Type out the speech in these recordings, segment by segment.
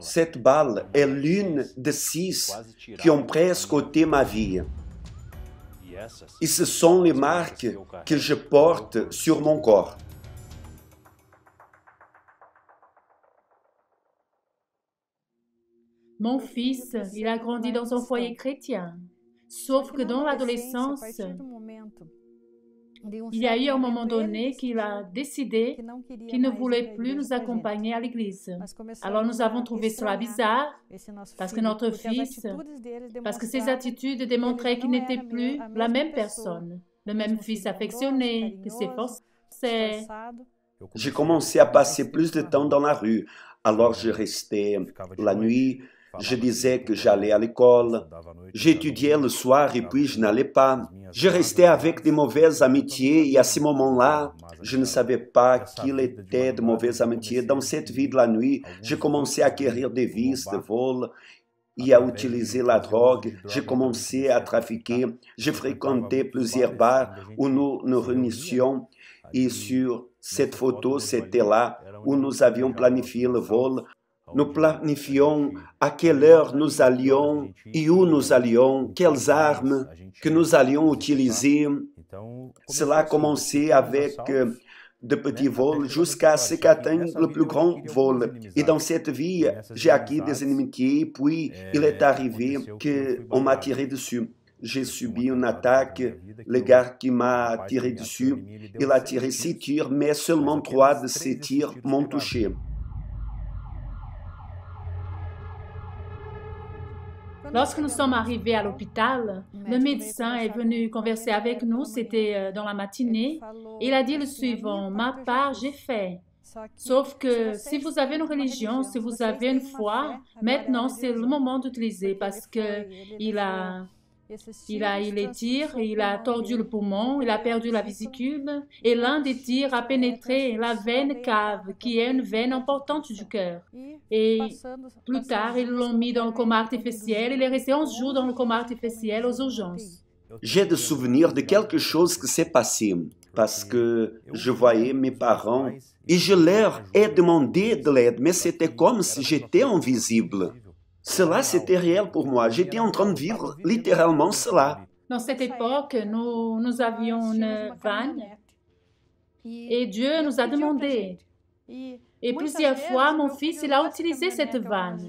Cette balle est l'une de 6 qui ont presque ôté ma vie. Et ce sont les marques que je porte sur mon corps. Mon fils, il a grandi dans un foyer chrétien. Sauf que dans l'adolescence, il y a eu un moment donné qu'il a décidé qu'il ne voulait plus nous accompagner à l'église. Alors nous avons trouvé cela bizarre, parce que notre fils, parce que ses attitudes démontraient qu'il n'était plus la même personne, le même fils affectionné, qui s'efforçait. J'ai commencé à passer plus de temps dans la rue, alors je restais la nuit. Je disais que j'allais à l'école, j'étudiais le soir et puis je n'allais pas. Je restais avec de mauvaises amitiés et à ce moment-là, je ne savais pas qu'il était de mauvaises amitiés. Dans cette vie de la nuit, j'ai commencé à acquérir des vices de vol et à utiliser la drogue. J'ai commencé à trafiquer. J'ai fréquenté plusieurs bars où nous nous réunissions et sur cette photo, c'était là où nous avions planifié le vol. Nous planifions à quelle heure nous allions et où nous allions, quelles armes que nous allions utiliser. Cela a commencé avec de petits vols jusqu'à ce qu'atteigne le plus grand vol. Et dans cette vie, j'ai acquis des inimitiés, puis il est arrivé qu'on m'a tiré dessus. J'ai subi une attaque, le gars qui m'a tiré dessus, il a tiré 6 tirs, mais seulement 3 de ces tirs m'ont touché. Lorsque nous sommes arrivés à l'hôpital, le médecin est venu converser avec nous, c'était dans la matinée. Il a dit le suivant: ma part, j'ai fait. Sauf que si vous avez une religion, si vous avez une foi, maintenant c'est le moment d'utiliser parce qu'il a eu les tirs, il a tordu le poumon, il a perdu la vésicule et l'un des tirs a pénétré la veine cave, qui est une veine importante du cœur. Et plus tard, ils l'ont mis dans le coma artificiel. Il est resté 11 jours dans le coma artificiel aux urgences. J'ai des souvenirs de quelque chose qui s'est passé parce que je voyais mes parents et je leur ai demandé de l'aide, mais c'était comme si j'étais invisible. Cela, c'était réel pour moi. J'étais en train de vivre littéralement cela. Dans cette époque, nous avions une vanne et Dieu nous a demandé. Et plusieurs fois, mon fils, il a utilisé cette vanne.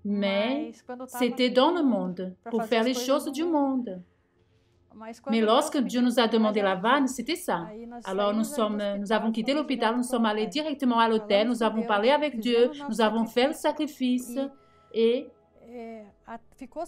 Mais c'était dans le monde, pour faire les choses du monde. Mais lorsque Dieu nous a demandé la vanne, c'était ça. Alors nous avons quitté l'hôpital, nous sommes allés directement à l'hôtel, nous avons parlé avec Dieu, nous avons fait le sacrifice et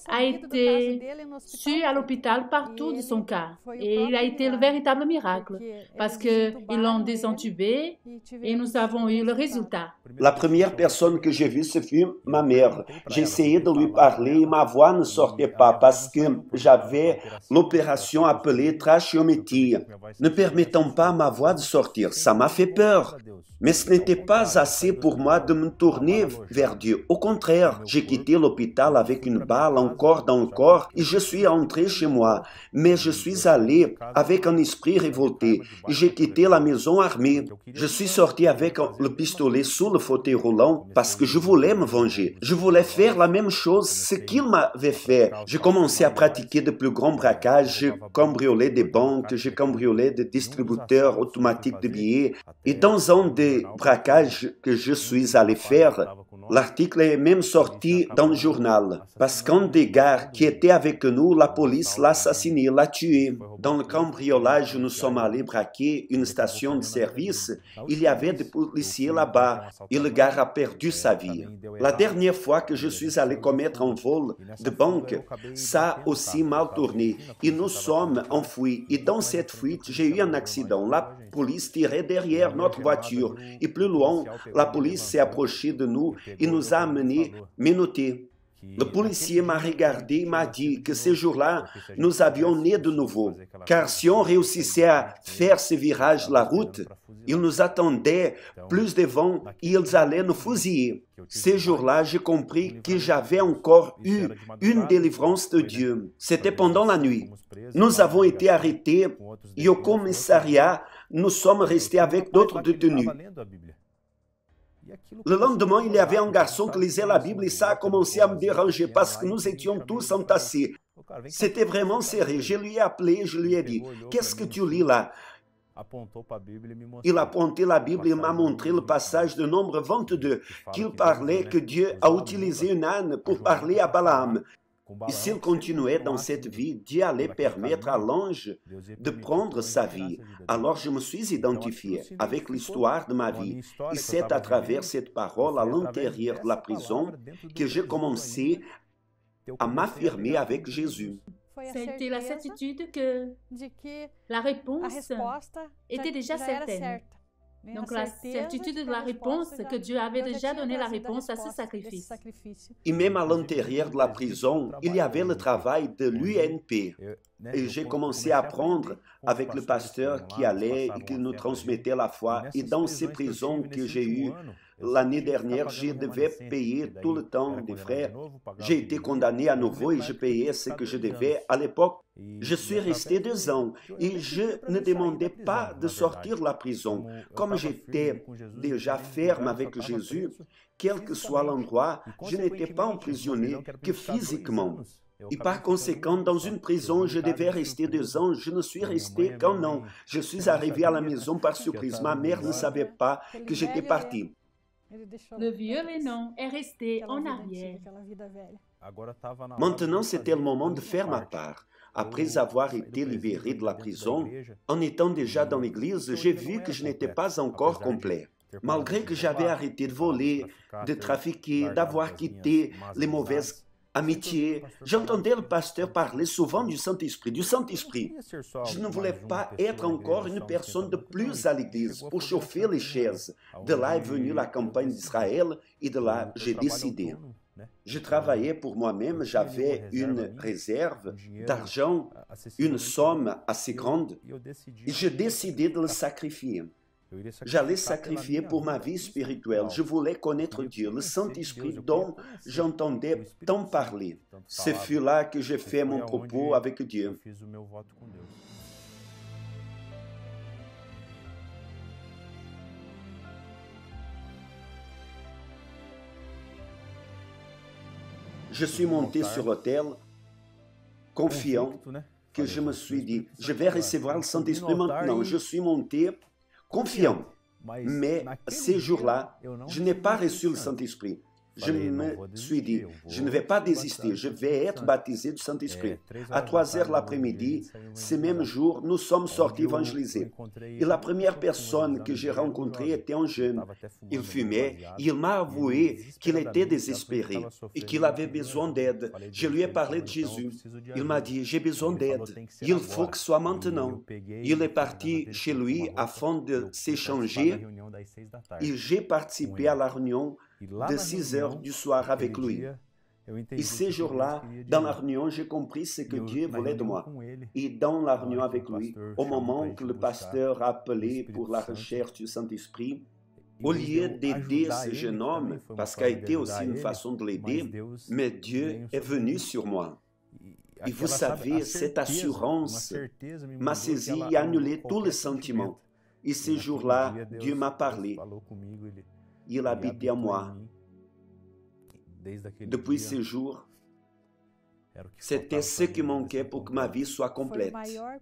a été su à l'hôpital partout de son cas. Et il a été le véritable miracle parce qu'ils l'ont désintubé et nous avons eu le résultat. La première personne que j'ai vue, ce fut ma mère. J'ai essayé de lui parler et ma voix ne sortait pas parce que j'avais l'opération appelée trachéométrie, ne permettant pas à ma voix de sortir. Ça m'a fait peur. Mais ce n'était pas assez pour moi de me tourner vers Dieu. Au contraire, j'ai quitté l'hôpital avec une balle encore dans le corps et je suis entré chez moi. Mais je suis allé avec un esprit révolté et j'ai quitté la maison armée. Je suis sorti avec le pistolet sous le fauteuil roulant parce que je voulais me venger. Je voulais faire la même chose ce qu'il m'avait fait. J'ai commencé à pratiquer de plus grands braquages. J'ai cambriolé des banques, j'ai cambriolé des distributeurs automatiques de billets. Et dans un des braquages que je suis allé faire, l'article est même sorti dans le journal. Parce qu'un des gars qui était avec nous, la police l'a assassiné, l'a tué. Dans le cambriolage, nous sommes allés braquer une station de service. Il y avait des policiers là-bas et le gars a perdu sa vie. La dernière fois que je suis allé commettre un vol de banque, ça a aussi mal tourné et nous sommes enfuis. Et dans cette fuite, j'ai eu un accident. La police tirait derrière notre voiture et plus loin, la police s'est approchée de nous et nous a amenés menottés. Le policier m'a regardé et m'a dit que ce jour-là, nous avions né de nouveau. Car si on réussissait à faire ce virage de la route, ils nous attendaient plus devant et ils allaient nous fusiller. Ce jour-là, j'ai compris que j'avais encore eu une délivrance de Dieu. C'était pendant la nuit. Nous avons été arrêtés et au commissariat, nous sommes restés avec d'autres détenus. Le lendemain, il y avait un garçon qui lisait la Bible et ça a commencé à me déranger parce que nous étions tous entassés. C'était vraiment serré. Je lui ai appelé, je lui ai dit, « Qu'est-ce que tu lis là ?» Il a pointé la Bible et m'a montré le passage de Nombre 22, qu'il parlait que Dieu a utilisé une âne pour parler à Balaam. Et s'il continuait dans cette vie, Dieu allait permettre à l'ange de prendre sa vie. Alors je me suis identifié avec l'histoire de ma vie. Et c'est à travers cette parole à l'intérieur de la prison que j'ai commencé à m'affirmer avec Jésus. Ça a été la certitude que la réponse était déjà certaine. Donc la certitude de la réponse, que Dieu avait déjà donné la réponse à ce sacrifice. Et même à l'intérieur de la prison, il y avait le travail de l'UNP. Et j'ai commencé à apprendre avec le pasteur qui allait et qui nous transmettait la foi. Et dans ces prisons que j'ai eues l'année dernière, je devais payer tout le temps des frais. J'ai été condamné à nouveau et je payais ce que je devais à l'époque. Je suis resté 2 ans et je ne demandais pas de sortir de la prison. Comme j'étais déjà ferme avec Jésus, quel que soit l'endroit, je n'étais pas emprisonné que physiquement. Et par conséquent, dans une prison, je devais rester 2 ans. Je ne suis resté qu'1 an. Je suis arrivé à la maison par surprise. Ma mère ne savait pas que j'étais parti. Le vieux Lennon est resté en arrière. Maintenant, c'était le moment de faire ma part. Après avoir été libéré de la prison, en étant déjà dans l'église, j'ai vu que je n'étais pas encore complet. Malgré que j'avais arrêté de voler, de trafiquer, d'avoir quitté les mauvaises amitiés, j'entendais le pasteur parler souvent du Saint-Esprit, du Saint-Esprit. Je ne voulais pas être encore une personne de plus à l'église pour chauffer les chaises. De là est venue la campagne d'Israël et de là j'ai décidé. Je travaillais pour moi-même, j'avais une réserve d'argent, une somme assez grande, et je décidai de le sacrifier. J'allais sacrifier pour ma vie spirituelle. Je voulais connaître Dieu, le Saint-Esprit dont j'entendais tant parler. Ce fut là que j'ai fait mon propos avec Dieu. Je suis monté sur l'autel, confiant, que je me suis dit, je vais recevoir le Saint-Esprit maintenant. Je suis monté confiant. Mais ces jours-là, je n'ai pas reçu le Saint-Esprit. Je me suis dit, je ne vais pas désister, je vais être baptisé du Saint-Esprit. À 3 heures l'après-midi, ce même jour, nous sommes sortis évangéliser. Et la première personne que j'ai rencontrée était un jeune. Il fumait, il m'a avoué qu'il était désespéré et qu'il avait besoin d'aide. Je lui ai parlé de Jésus. Il m'a dit, j'ai besoin d'aide. Il faut que ce soit maintenant. Il est parti chez lui afin de s'échanger et j'ai participé à la réunion de 6 heures du soir avec lui. Et ces jours-là, dans la réunion, j'ai compris ce que Dieu voulait de moi. Et dans la réunion avec lui, au moment que le pasteur a appelé pour la recherche du Saint-Esprit, au lieu d'aider ce jeune homme, parce qu'a été aussi une façon de l'aider, mais Dieu est venu sur moi. Et vous savez, cette assurance m'a saisi et annulé tous les sentiments. Et ces jours-là, Dieu m'a parlé. Il habitait en moi. Depuis ces jours, c'était ce qui manquait pour que ma vie soit complète.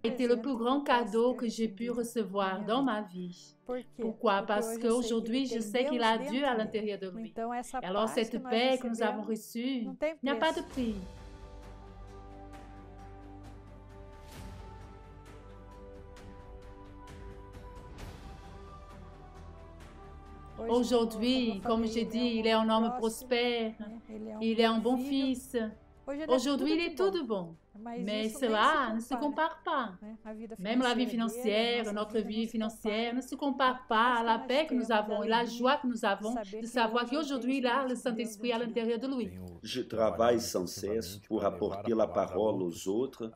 C'était le plus grand cadeau que j'ai pu recevoir dans ma vie. Pourquoi? Parce qu'aujourd'hui, je sais qu'il a Dieu à l'intérieur de lui. Et alors, cette paix que nous avons reçue, il n'y a pas de prix. Aujourd'hui, comme j'ai dit, il est un homme prospère, il est un bon fils. Aujourd'hui, il est tout de bon. Mais cela ne se compare pas. Même la vie financière, notre vie financière ne se compare pas à la paix que nous avons et la joie que nous avons de savoir qu'aujourd'hui, il a le Saint-Esprit à l'intérieur de lui. Je travaille sans cesse pour apporter la parole aux autres,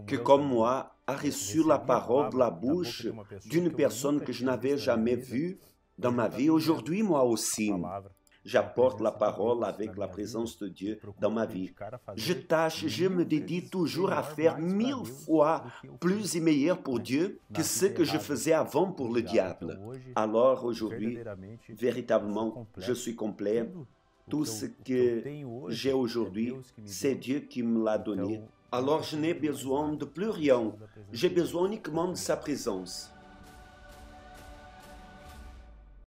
que comme moi, a reçu la parole de la bouche d'une personne que je n'avais jamais vue dans ma vie. Aujourd'hui, moi aussi, j'apporte la parole avec la présence de Dieu dans ma vie. Je me dédie toujours à faire 1000 fois plus et meilleur pour Dieu que ce que je faisais avant pour le diable. Alors aujourd'hui, véritablement, je suis complet. Tout ce que j'ai aujourd'hui, c'est Dieu qui me l'a donné. Alors je n'ai besoin de plus rien. J'ai besoin uniquement de sa présence.